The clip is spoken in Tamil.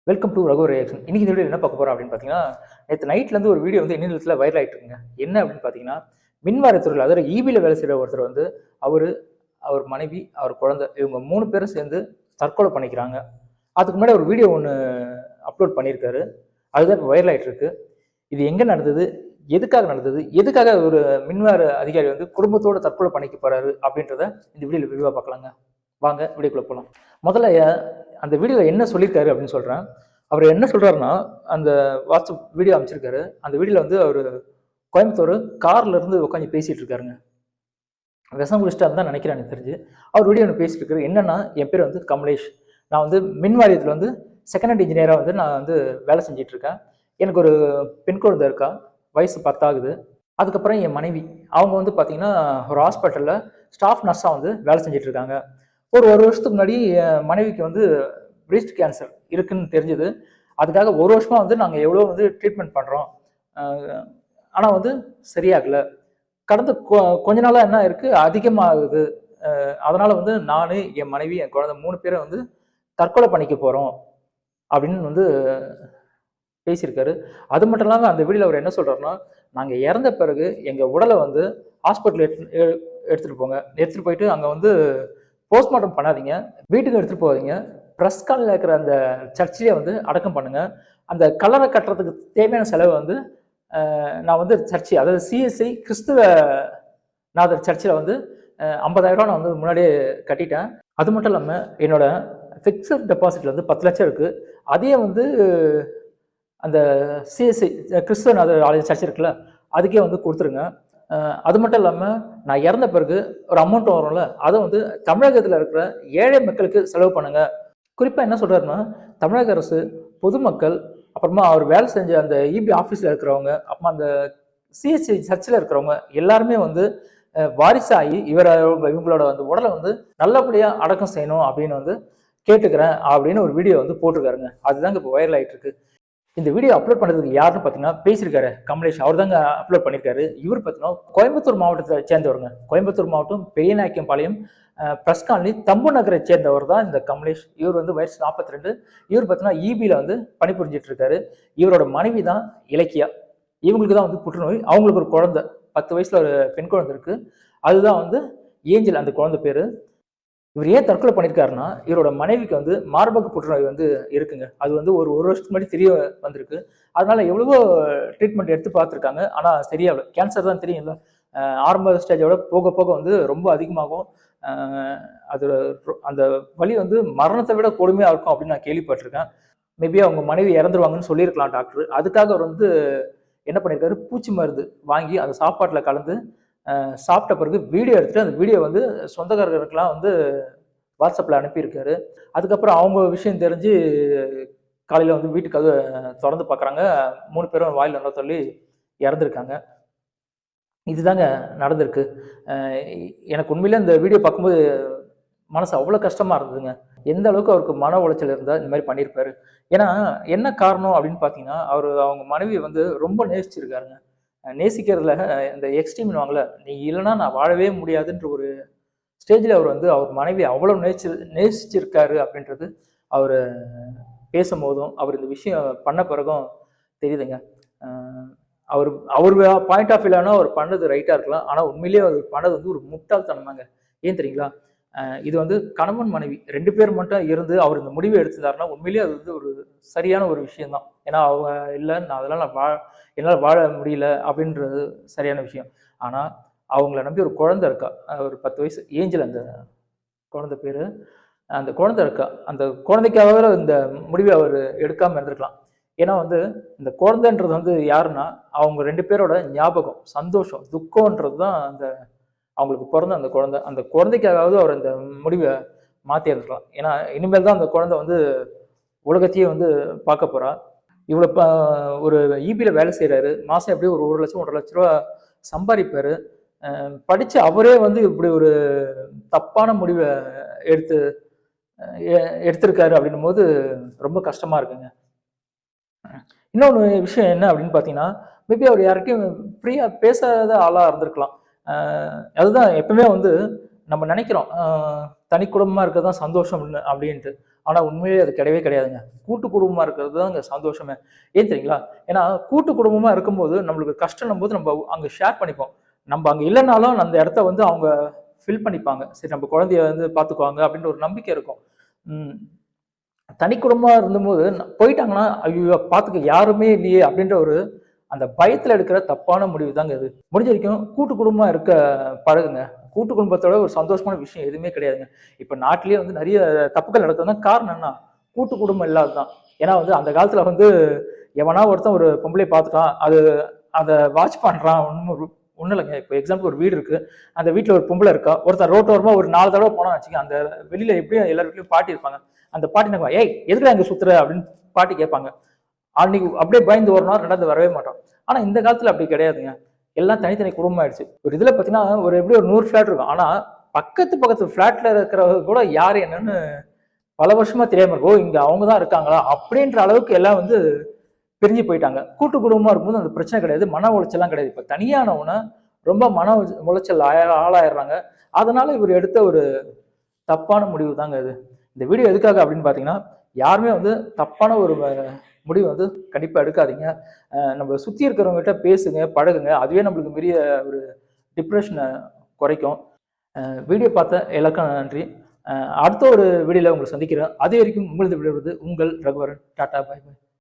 Welcome to Raghu reaction. இன்னைக்கு இந்த வீடியோ என்ன பார்க்க போறோம் அப்படின்னு பார்த்தீங்கன்னா, நேற்று நைட்லேருந்து ஒரு வீடியோ வந்து இணையதளத்தில் வைரல் ஆகிட்டு இருக்குங்க. என்ன அப்படின்னு பார்த்தீங்கன்னா, மின்வாரியத்துறையில் அதாவது ஈபியில் வேலை செய்கிற ஒருத்தர் வந்து அவர் அவர் மனைவி அவர் குழந்தை இவங்க 3 பேரும் சேர்ந்து தற்கொலை பண்ணிக்கிறாங்க. அதுக்கு முன்னாடி ஒரு வீடியோ ஒன்று அப்லோட் பண்ணியிருக்காரு. அதுதான் இப்போ வைரல் ஆகிட்டு இருக்கு. இது எங்கே நடந்தது, எதுக்காக நடந்தது, எதுக்காக ஒரு மின்வார அதிகாரி வந்து குடும்பத்தோட தற்கொலை பண்ணிக்க போறாரு அப்படின்றத இந்த வீடியோவில் விரிவாக பார்க்கலாங்க. வாங்க வீடியோக்குள்ள போகலாம். முதல்ல அந்த வீடியோவில் என்ன சொல்லியிருக்காரு அப்படின்னு சொல்கிறேன். அவர் என்ன சொல்கிறாருன்னா, அந்த வாட்ஸ்அப் வீடியோ அமைச்சிருக்காரு. அந்த வீடியோவில் வந்து அவர் கோயம்புத்தூர் கார்ல இருந்து உட்காந்து பேசிகிட்டு இருக்காருங்க. விஷம் குடிச்சிட்டாருன்னு தான் நினைக்கிறேன் எனக்கு தெரிஞ்சு. அவர் வீடியோ ஒன்று பேசிட்டு இருக்காரு. என்னன்னா, என் பேர் வந்து கமலேஷ். நான் வந்து மின் வாரியத்தில் வந்து செகண்ட் ஹேண்ட் இன்ஜினியராக வந்து நான் வந்து வேலை செஞ்சுட்டு இருக்கேன். எனக்கு ஒரு பெண் குழந்தை இருக்கா, வயசு 10 ஆகுது. அதுக்கப்புறம் என் மனைவி அவங்க வந்து பார்த்தீங்கன்னா ஒரு ஹாஸ்பிட்டலில் ஸ்டாஃப் நர்ஸாக வந்து வேலை செஞ்சுட்டு இருக்காங்க. ஒரு வருஷத்துக்கு முன்னாடி என் மனைவிக்கு வந்து பிரீஸ்ட் கேன்சர் இருக்குன்னு தெரிஞ்சது. அதுக்காக ஒரு வருஷமாக வந்து நாங்கள் எவ்வளோ வந்து ட்ரீட்மெண்ட் பண்ணுறோம். ஆனால் வந்து சரியாகலை. கடந்த கொஞ்ச நாளாக என்ன இருக்குது, அதிகமாகுது. அதனால் வந்து நான், என் மனைவி, என் குழந்தை 3 பேரை வந்து தற்கொலை பண்ணிக்க போகிறோம் அப்படின்னு வந்து பேசியிருக்காரு. அது மட்டும் இல்லாமல் அந்த வீடியோவில் அவர் என்ன சொல்கிறாருன்னா, நாங்கள் இறந்த பிறகு எங்கள் உடலை வந்து ஹாஸ்பிட்டல் எடுத்துகிட்டு போங்க, எடுத்துகிட்டு போயிட்டு அங்கே வந்து போஸ்ட்மார்ட்டம் பண்ணாதீங்க, வீட்டுக்கு எடுத்துகிட்டு போகாதீங்க, ப்ரெஸ் காலில் இருக்கிற அந்த சர்ச்சிலே வந்து அடக்கம் பண்ணுங்கள். அந்த கல்லறை கட்டுறதுக்கு தேவையான செலவு வந்து நான் வந்து சர்ச்சு அதாவது சிஎஸ்ஐ கிறிஸ்துவ நாதர் சர்ச்சில் வந்து 50,000 நான் வந்து முன்னாடியே கட்டிட்டேன். அது மட்டும் இல்லாமல் என்னோட ஃபிக்ஸட் டெபாசிட்ல வந்து 10 லட்சம் இருக்குது. அதையே வந்து அந்த சிஎஸ்ஐ கிறிஸ்துவ நாதர் ஆலய சர்ச் இருக்குல்ல, அதுக்கே வந்து கொடுத்துருங்க. அது மட்டும் இல்லாமல் நான் இறந்த பிறகு ஒரு அமௌண்ட் வரும்ல, அதை வந்து தமிழகத்தில் இருக்கிற ஏழை மக்களுக்கு செலவு பண்ணுங்க. குறிப்பாக என்ன சொல்கிறாருன்னா, தமிழக அரசு, பொதுமக்கள், அப்புறமா அவர் வேலை செஞ்ச அந்த இபி ஆஃபீஸில் இருக்கிறவங்க, அப்புறமா அந்த சிஎஸ்சி சர்ச்சில் இருக்கிறவங்க எல்லாருமே வந்து வாரிசாகி இவங்களோட அந்த உடலை வந்து நல்லபடியாக அடக்கம் செய்யணும் அப்படின்னு வந்து கேட்டுக்கிறேன் அப்படின்னு ஒரு வீடியோ வந்து போட்டிருக்காருங்க. அதுதாங்க இப்போ வைரல் ஆகிட்டு இருக்கு. இந்த வீடியோ அப்லோட் பண்ணுறதுக்கு யாருன்னு பார்த்தீங்கன்னா பேசியிருக்காரு கமலேஷ். அவர் தாங்க அப்லோட் பண்ணியிருக்காரு. இவர் பார்த்தீங்கன்னா கோயம்புத்தூர் மாவட்டத்தை சேர்ந்தவருங்க. கோயம்புத்தூர் மாவட்டம் பெரியநாயக்கம்பாளையம் பிரஸ் காலனி தம்பு நகரை சேர்ந்தவர் தான் இந்த கமலேஷ். இவர் வந்து வயசு 42. இவர் பார்த்தீங்கன்னா இபியில் வந்து பணிபுரிஞ்சிட்டு இருக்காரு. இவரோட மனைவி தான் இலக்கியா. இவங்களுக்கு தான் வந்து புற்றுநோய். அவங்களுக்கு ஒரு குழந்தை 10 வயசுல ஒரு பெண் குழந்தை இருக்கு. அதுதான் வந்து ஏஞ்சல் அந்த குழந்தை பேரு. இவர் ஏன் தற்கொலை பண்ணியிருக்காருன்னா, இவரோட மனைவிக்கு வந்து மார்பக புற்றுநோய் வந்து இருக்குங்க. அது வந்து ஒரு வருஷத்துக்கு முன்னாடி தெரிய வந்திருக்கு. அதனால எவ்வளவோ ட்ரீட்மெண்ட் எடுத்து பார்த்துருக்காங்க. ஆனால் சரியாகல. கேன்சர் தான் தெரியும்ல, ஆரம்ப ஸ்டேஜோட போக போக வந்து ரொம்ப அதிகமாகும். அது அந்த வலி வந்து மரணத்தை விட கொடுமையாக இருக்கும் அப்படின்னு நான் கேள்விப்பட்டிருக்கேன். மேபி அவங்க மனைவி இறந்துருவாங்கன்னு சொல்லியிருக்கலாம் டாக்டர். அதுக்காக அவர் வந்து என்ன பண்ணியிருக்காரு, பூச்சி மருந்து வாங்கி அந்த சாப்பாட்டில் கலந்து சாப்பிட்ட பிறகு வீடியோ எடுத்துட்டு அந்த வீடியோ வந்து சொந்தக்காரர்களுக்கெல்லாம் வந்து வாட்ஸ்அப்பில் அனுப்பியிருக்காரு. அதுக்கப்புறம் அவங்க விஷயம் தெரிஞ்சு காலையில் வந்து வீட்டுக்கு திறந்து பார்க்குறாங்க. 3 பேரும் வாயில் நல்லா தள்ளி இறந்துருக்காங்க. இதுதாங்க நடந்திருக்கு. எனக்கு உண்மையிலே இந்த வீடியோ பார்க்கும்போது மனசு அவ்வளோ கஷ்டமாக இருந்ததுங்க. எந்த அளவுக்கு அவருக்கு மன உளைச்சல் இருந்தால் இந்த மாதிரி பண்ணியிருப்பாரு. ஏன்னா என்ன காரணம் அப்படின்னு பார்த்தீங்கன்னா, அவங்க மனைவியை வந்து ரொம்ப நேசிச்சிருக்காருங்க. நேசிக்கிறதுல இந்த எக்ஸ்ட்ரீம்னுவாங்கல்ல, நீ இல்லைன்னா நான் வாழவே முடியாதுன்ற ஒரு ஸ்டேஜில் அவர் வந்து அவர் மனைவி அவ்வளோ நேசிச்சிருக்காரு அப்படின்றது அவர் பேசும்போதும் அவர் இந்த விஷயம் பண்ண பிறகும் தெரியுதுங்க. அவர் பாயிண்ட் ஆஃப் வியூனா அவர் பண்ணது ரைட்டாக இருக்கலாம். ஆனால் உண்மையிலேயே அவர் பண்ணது வந்து ஒரு முட்டாள்தனமாங்க. ஏன் தெரியுங்களா, இது வந்து கணவன் மனைவி 2 பேர் மட்டும் இருந்து அவர் இந்த முடிவை எடுத்திருந்தாருன்னா உண்மையிலேயே அது வந்து ஒரு சரியான ஒரு விஷயம்தான். ஏன்னா அவங்க இல்லை, நான் அதெல்லாம் என்னால் வாழ முடியல அப்படின்றது சரியான விஷயம். ஆனால் அவங்கள நம்பி ஒரு குழந்தை இருக்கா, ஒரு 10 வயசு ஏஞ்சல் அந்த குழந்தை பேர். அந்த குழந்தை இருக்கா, அந்த குழந்தைக்காக இந்த முடிவை அவர் எடுக்காமல் இருந்திருக்கலாம். ஏன்னா வந்து இந்த குழந்தைன்றது வந்து யாருன்னா அவங்க 2 பேரோட ஞாபகம், சந்தோஷம், துக்கம்ன்றது தான் அந்த அவங்களுக்கு பிறந்த அந்த குழந்தை. அந்த குழந்தைக்காவது அவர் அந்த முடிவை மாற்றி இருக்கலாம். ஏன்னா இனிமேல் தான் அந்த குழந்தை வந்து உலகத்தையே வந்து பார்க்க போறா. இவ்வளோ ஒரு இபியில் வேலை செய்கிறாரு. மாதம் எப்படியும் ஒரு 1 லட்சம் 1.5 லட்ச ரூபா சம்பாதிப்பார். படித்து அவரே வந்து இப்படி ஒரு தப்பான முடிவை எடுத்திருக்காரு அப்படின்னும் போது ரொம்ப கஷ்டமாக இருக்குங்க. இன்னொன்று விஷயம் என்ன அப்படின்னு பார்த்தீங்கன்னா, மேபி அவர் யார்கிட்டையும் ஃப்ரீயாக பேசாத ஆளாக இருந்திருக்கலாம். அதுதான் எப்பவுமே வந்து நம்ம நினைக்கிறோம், தனி குடும்பமாக இருக்க தான் சந்தோஷம் அப்படின்ட்டு. ஆனால் உண்மையிலே அது கிடையவே கிடையாதுங்க. கூட்டு குடும்பமாக இருக்கிறது தான் அங்கே சந்தோஷமே. ஏன் தெரியுங்களா? ஏன்னா கூட்டு குடும்பமாக இருக்கும்போது நம்மளுக்கு கஷ்டம் போது நம்ம அங்கே ஷேர் பண்ணிப்போம். நம்ம அங்கே இல்லைனாலும் அந்த இடத்த வந்து அவங்க ஃபில் பண்ணிப்பாங்க. சரி நம்ம குழந்தைய வந்து பார்த்துக்குவாங்க அப்படின்ற ஒரு நம்பிக்கை இருக்கும். தனி குடும்பமா இருந்தபோது போயிட்டாங்கன்னா, ஐயோ! பார்த்துக்க யாருமே இல்லையே அப்படின்ற ஒரு அந்த பயத்துல எடுக்கிற தப்பான முடிவு தாங்க இது. முடிஞ்ச வரைக்கும் கூட்டு குடும்பமா இருக்க பழகுங்க. கூட்டு குடும்பத்தோட ஒரு சந்தோஷமான விஷயம் எதுவுமே கிடையாதுங்க. இப்ப நாட்டிலேயே வந்து நிறைய தப்புகள் நடக்குதுன்னா காரணம் என்ன? கூட்டு குடும்பம் இல்லாததுதான். ஏன்னா வந்து அந்த காலத்துல வந்து எவனா ஒருத்தன் ஒரு பொம்பளைய பார்த்துட்டான், அத வாட்ச் பண்றான். ஒண்ணும் இல்லைங்க. இப்போ எக்ஸாம்பிள் ஒரு வீடு இருக்கு. அந்த வீட்ல ஒரு பொம்பளை இருக்கா. ஒருத்தன் ரோட்டோரமா ஒரு 4 தடவ போனான்னு வச்சுக்கங்க, அந்த வெளியில எப்படியும் எல்லார் வீட்லயும் பாட்டி இருப்பாங்க. அந்த பாட்டி என்ன "ஏய் எதுக்குடா இங்க சுத்துற?" அப்படின்னு பாட்டி கேட்பாங்க. அன்னைக்கு அப்படியே பயந்து ஒரு நாள் 2வது வரவே மாட்டோம். ஆனா இந்த காலத்துல அப்படி கிடையாதுங்க. எல்லாம் தனித்தனி குடும்பம் ஆயிடுச்சு. ஒரு இதுல பார்த்தீங்கன்னா, ஒரு எப்படியும் ஒரு 100 ஃபிளாட் இருக்கும். ஆனா பக்கத்து ஃபிளாட்ல இருக்கிறவங்க கூட யாரு என்னன்னு பல வருஷமா தெரியாம இருக்கும். ஓ! இங்க அவங்க தான் இருக்காங்களா? அப்படின்ற அளவுக்கு எல்லாம் வந்து பிரிஞ்சு போயிட்டாங்க. கூட்டு குடும்பமா இருக்கும்போது அந்த பிரச்சனை கிடையாது. மன உளைச்சல்லாம் கிடையாது. இப்ப தனியானவன ரொம்ப மன உளைச்சல் ஆளாயிடுறாங்க. அதனால இவர் எடுத்த ஒரு தப்பான முடிவு தாங்க இது. இந்த வீடியோ எதுக்காக அப்படின்னு பார்த்தீங்கன்னா, யாருமே வந்து தப்பான ஒரு முடிவு வந்து கண்டிப்பா எடுக்காதீங்க. நம்ம சுத்தி இருக்கிறவங்ககிட்ட பேசுங்க, பழகுங்க. அதுவே நம்மளுக்கு பெரிய ஒரு டிப்ரஷன குறைக்கும். வீடியோ பார்த்த எல்லாருக்கும் நன்றி. அடுத்த ஒரு வீடியோல உங்களை சந்திக்கிறேன். அது வரைக்கும் உங்களது விடைபெறுவது உங்கள் ரகுவரன். டாடா, பாய் பாய்.